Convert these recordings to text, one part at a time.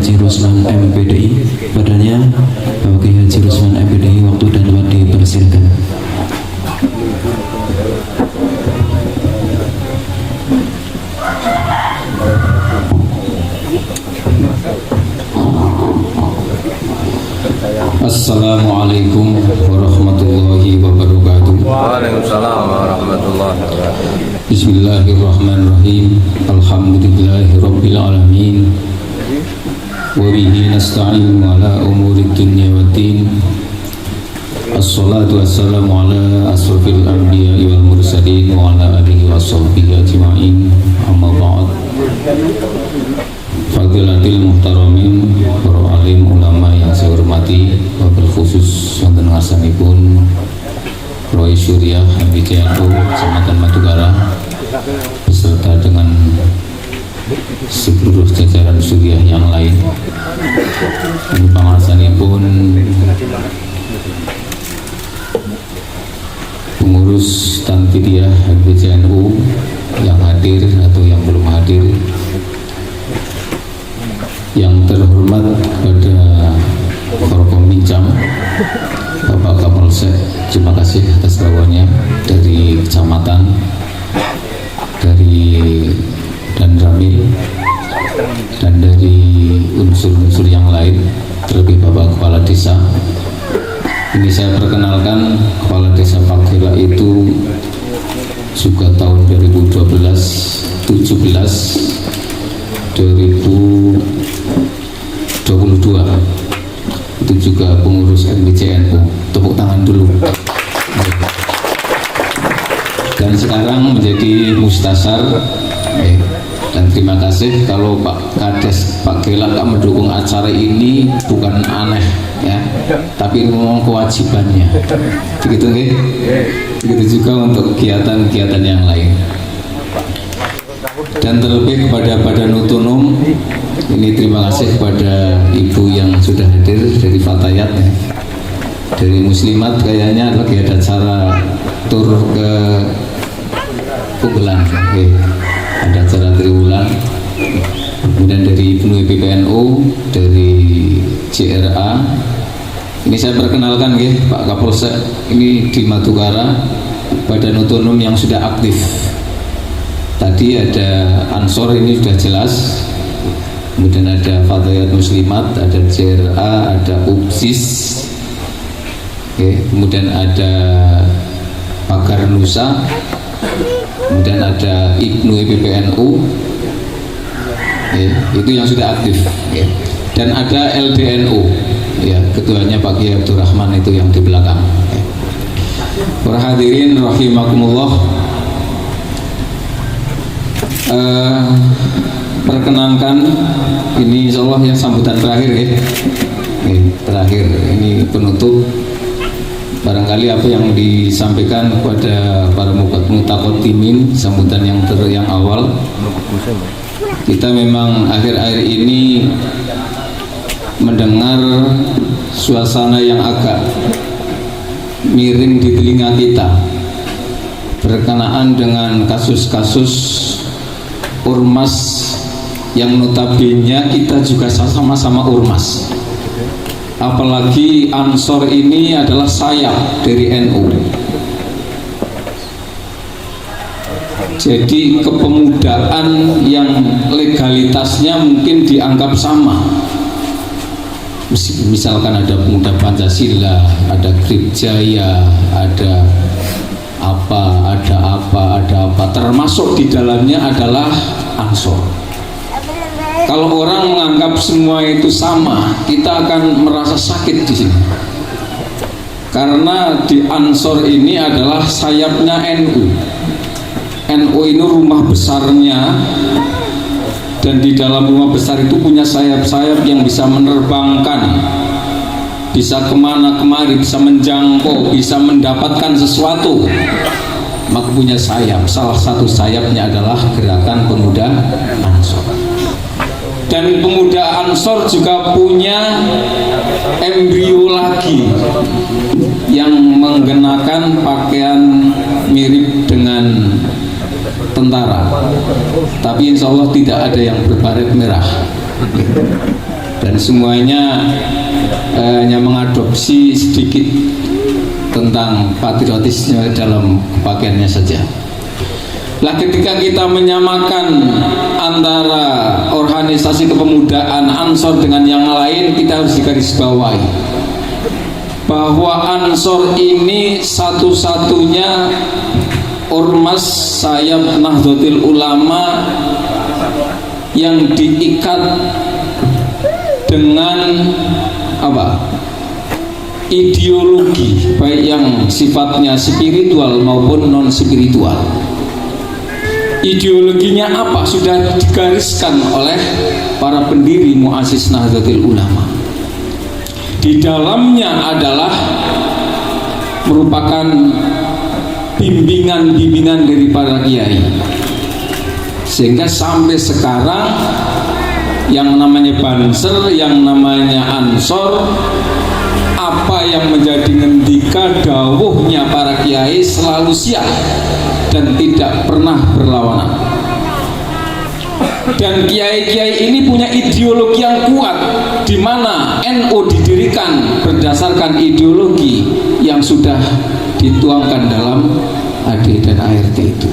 Haji Rusman MPDI. Padanya Bapak Kiai Haji Rusman MPDI, waktu dan tempat dipersilakan. Assalamualaikum warahmatullahi wabarakatuh. Waalaikumsalam warahmatullahi wabarakatuh. Bismillahirrahmanirrahim. Alhamdulillahirabbil alamin. Wa bihi nasta'in ala umuri dunya waddin. Assalatu wassalamu ala asrofil anbiya'i wal mursalin wa ala alihi wa sahbihi ajma'in. Amma ba'd. Fadilatil muhtaramin, para alim ulama yang saya hormati, wabil khusus wonten ngarsanipun Roy Syuriah MBCNU Kecamatan Madukara beserta dengan seluruh jajaran Syuriah yang lain. Ini pangarsanipun pengurus Tanfidiyah MBCNU yang hadir atau yang belum hadir. Yang terhormat pada Forkom Bincang Bapak Kapolsek, terima kasih atas bawaannya dari kecamatan, dari Danramil, dan dari unsur-unsur yang lain, terlebih Bapak Kepala Desa. Ini saya perkenalkan, Kepala Desa Pakila itu juga tahun 2012, 17, 2022 itu juga pengurus MBCNU. Tepuk tangan dulu. Dan sekarang menjadi mustasar. Dan terima kasih kalau Pak Kades, Pak Gelak mendukung acara ini, bukan aneh ya, tapi memang kewajibannya. Begitu nih. Begitu juga untuk kegiatan-kegiatan yang lain. Dan terlebih kepada Badan Otonom, ini terima kasih kepada Ibu yang sudah hadir dari Fatayat ya. Dari Muslimat kayaknya lagi ada acara tur ke Pugelan, ada acara triwulan. Kemudian dari Ibnu PPNU, dari CRA. Ini saya perkenalkan ya, Pak Kapolsek ini di Madukara, Badan Otonom yang sudah aktif. Tadi ada Ansor, ini sudah jelas. Kemudian ada Fatayat Muslimat, ada CRA, ada UPSIS. Kemudian ada Pagar Nusa. Kemudian ada Ibnu PPNU. Itu yang sudah aktif. Dan ada LDNU. Ya, ketuanya Pak Kiai Abdurrahman itu yang di belakang. Para hadirin rahimakumullah. Perkenankan ini insyaallah yang sambutan terakhir ya. Terakhir ini penutup. Barangkali apa yang disampaikan kepada para mutakotimin sambutan yang awal. Kita memang akhir-akhir ini mendengar suasana yang agak miring di telinga kita berkenaan dengan kasus-kasus ormas yang notabene kita juga sama-sama ormas. Apalagi Ansor ini adalah sayap dari NU. Jadi kepemudaan yang legalitasnya mungkin dianggap sama. Misalkan ada pemuda Pancasila, ada Gripjaya, ada apa, termasuk di dalamnya adalah Ansor. Kalau orang menganggap semua itu sama, kita akan merasa sakit di sini. Karena di Ansor ini adalah sayapnya NU. NU ini rumah besarnya, dan di dalam rumah besar itu punya sayap-sayap yang bisa menerbangkan, bisa kemana kemari, bisa menjangkau, bisa mendapatkan sesuatu. Maka punya sayap. Salah satu sayapnya adalah Gerakan Pemuda Ansor. Dan pemuda Ansor juga punya embrio lagi yang menggunakan pakaian mirip dengan tentara, tapi insya Allah tidak ada yang berbaret merah. dan semuanya hanya mengadopsi sedikit tentang patriotisnya dalam pakaiannya saja. Lah ketika kita menyamakan antara organisasi kepemudaan Ansor dengan yang lain, kita harus digarisbawahi bahwa Ansor ini satu-satunya ormas sayap Nahdlatul Ulama yang diikat dengan ideologi, baik yang sifatnya spiritual maupun non spiritual. Ideologinya apa? Sudah digariskan oleh para pendiri muassis Nahdlatul Ulama. Di dalamnya adalah merupakan bimbingan-bimbingan dari para kiai, sehingga sampai sekarang yang namanya Banser, yang namanya Ansor, apa yang menjadi ngendika dawuhnya para kiai selalu siap dan tidak pernah berlawanan. Dan kiai-kiai ini punya ideologi yang kuat, di mana NU didirikan berdasarkan ideologi yang sudah dituangkan dalam AD dan ART itu.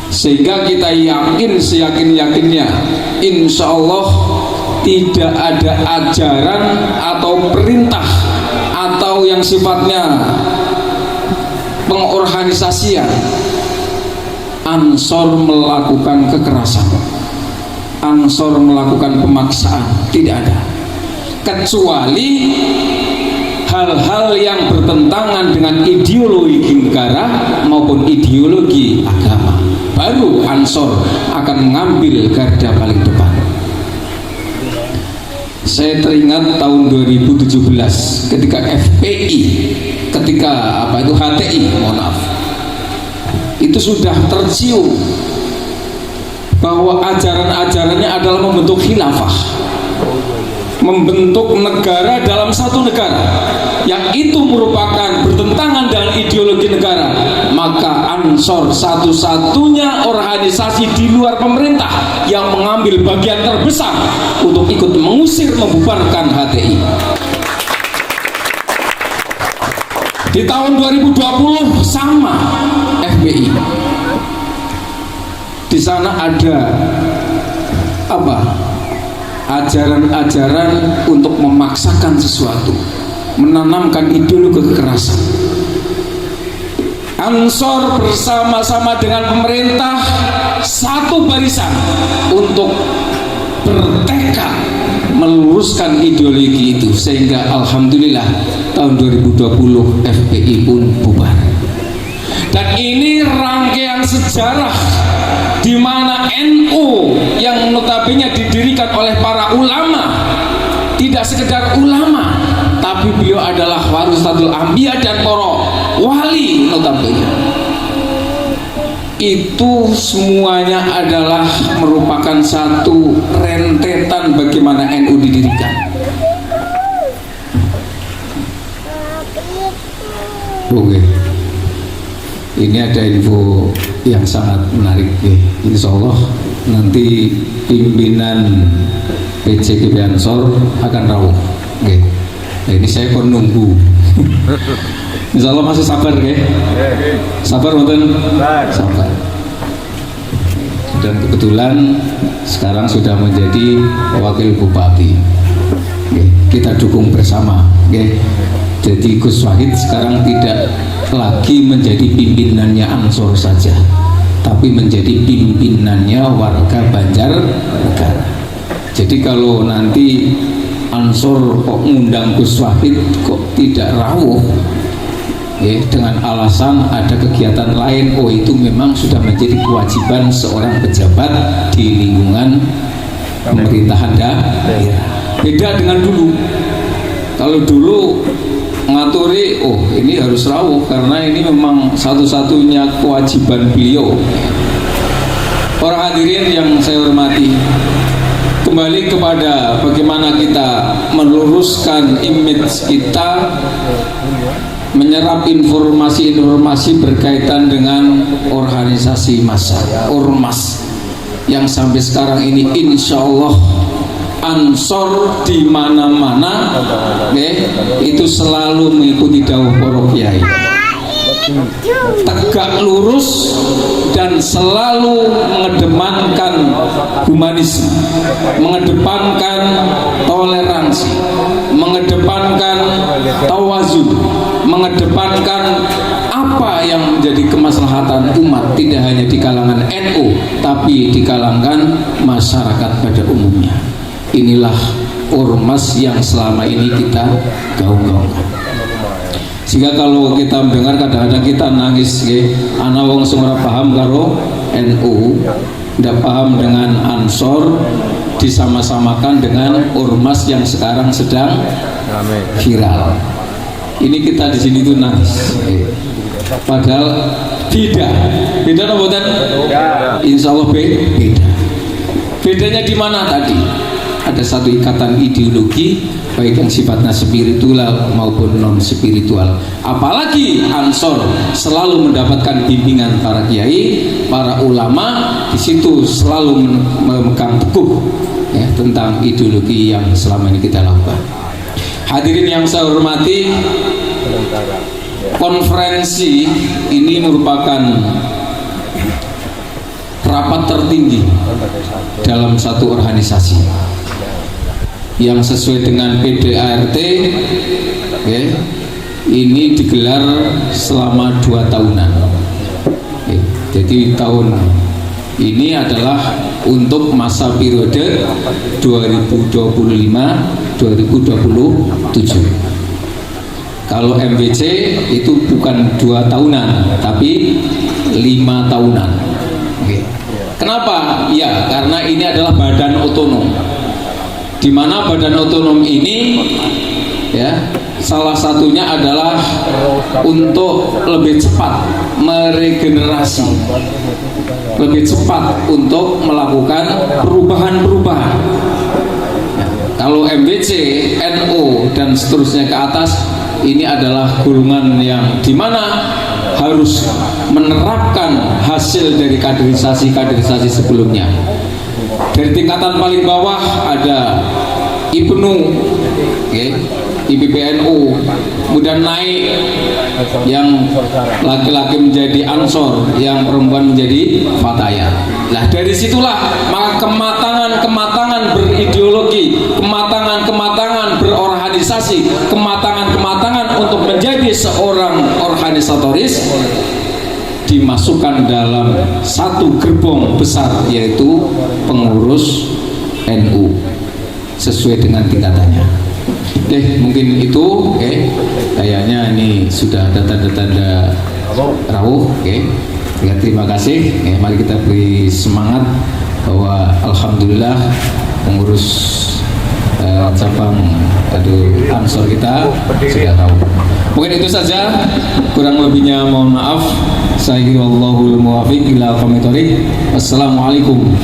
Sehingga kita yakin seyakin-yakinnya, insya Allah tidak ada ajaran atau perintah atau yang sifatnya pengorganisasian Ansor melakukan kekerasan, Ansor melakukan pemaksaan, tidak ada, kecuali hal-hal yang bertentangan dengan ideologi negara maupun ideologi agama, baru Ansor akan mengambil garda paling depan. Saya teringat tahun 2017 ketika FPI, ketika HTI, mohon maaf, itu sudah tercium bahwa ajaran-ajarannya adalah membentuk khilafah, membentuk negara dalam satu negara, yang itu merupakan bertentangan dengan ideologi negara. Maka Ansor satu-satunya organisasi di luar pemerintah yang mengambil bagian terbesar untuk ikut mengusir, membubarkan HTI. Di tahun 2020 sama FPI. Di sana ada ajaran-ajaran untuk memaksakan sesuatu, menanamkan ideologi kekerasan. Ansor bersama-sama dengan pemerintah satu barisan untuk bertekad meluruskan ideologi itu, sehingga alhamdulillah tahun 2020 FPI pun bubar. Dan ini rangkaian sejarah di mana NU yang notabene didirikan oleh para ulama, tidak sekedar ulama, tapi beliau adalah warisatul anbiya dan para wali notabene. Itu semuanya adalah merupakan satu rentetan bagaimana NU didirikan. Oke. Ini ada info yang sangat menarik. Insya Allah nanti pimpinan PCGP Ansor akan rawuh. Nah, ini saya pun nunggu. Insya Allah masih sabar, sabar nonton, sabar. Dan kebetulan sekarang sudah menjadi wakil bupati. Kita dukung bersama. Jadi Gus Wahid sekarang tidak lagi menjadi pimpinannya Ansor saja, tapi menjadi pimpinannya warga Banjarnegara. Jadi kalau nanti Ansor kok ngundang Gus Wahid kok tidak rawuh, dengan alasan ada kegiatan lain, itu memang sudah menjadi kewajiban seorang pejabat di lingkungan pemerintahan daerah. Beda dengan dulu. Kalau dulu ngaturi, ini harus rawuh karena ini memang satu-satunya kewajiban beliau. Para hadirin yang saya hormati, kembali kepada bagaimana kita meluruskan image kita, menyerap informasi-informasi berkaitan dengan organisasi massa, ormas, yang sampai sekarang ini insya Allah Ansor di mana-mana itu selalu mengikuti dawuh para kiai, tegak lurus dan selalu mengedepankan humanisme, mengedepankan toleransi, mengedepankan tawazun, mengedepankan apa yang menjadi kemaslahatan umat, tidak hanya di kalangan NU tapi di kalangan masyarakat pada umumnya. Inilah ormas yang selama ini kita gaung-gaungkan. Sehingga kalau kita mendengar kadang-kadang kita nangis, anak wong sing ora paham karo NU, tidak paham dengan Ansor, disama-samakan dengan ormas yang sekarang sedang viral. Ini kita di sini tuh nangis. Padahal tidak. Beda apa bukan? Insya Allah beda. Bedanya di mana tadi? Ada satu ikatan ideologi, baik yang sifatnya spiritual maupun non spiritual. Apalagi Ansor selalu mendapatkan bimbingan para kiai, para ulama, di situ selalu memegang teguh ya, tentang ideologi yang selama ini kita lakukan. Hadirin yang saya hormati, konferensi ini merupakan rapat tertinggi dalam satu organisasi yang sesuai dengan PDART ini digelar selama 2 tahunan. Jadi tahun ini adalah untuk masa periode 2025-2027. Kalau MBC itu bukan 2 tahunan tapi 5 tahunan. Kenapa? Ya, karena ini adalah badan otonom, di mana badan otonom ini ya salah satunya adalah untuk lebih cepat meregenerasi, lebih cepat untuk melakukan perubahan-perubahan. Ya, kalau MBC, NU dan seterusnya ke atas, ini adalah golongan yang dimana harus menerapkan hasil dari kaderisasi sebelumnya. Dari tingkatan paling bawah ada IPNU, IPPNU, kemudian naik yang laki-laki menjadi Ansor, yang perempuan menjadi Fatayat. Nah dari situlah maka kematangan berideologi, kematangan berorganisasi, kematangan untuk menjadi seorang organisatoris dimasukkan dalam satu gerbong besar, yaitu pengurus NU sesuai dengan tingkatannya. Oke, mungkin itu. Kayaknya ini sudah ada tanda-tanda rawuh. Ya, terima kasih. Mari kita beri semangat bahwa alhamdulillah pengurus cabang Ansor kita sudah tahu. Mungkin itu saja, kurang lebihnya mohon maaf. Wallahul muwaffiq ila aqwamit thoriq. Assalamualaikum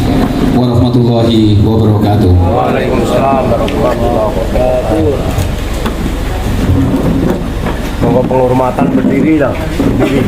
warahmatullahi wabarakatuh. Waalaikumsalam warahmatullahi wabarakatuh. Semoga penghormatan berdiri lah. Berdiri.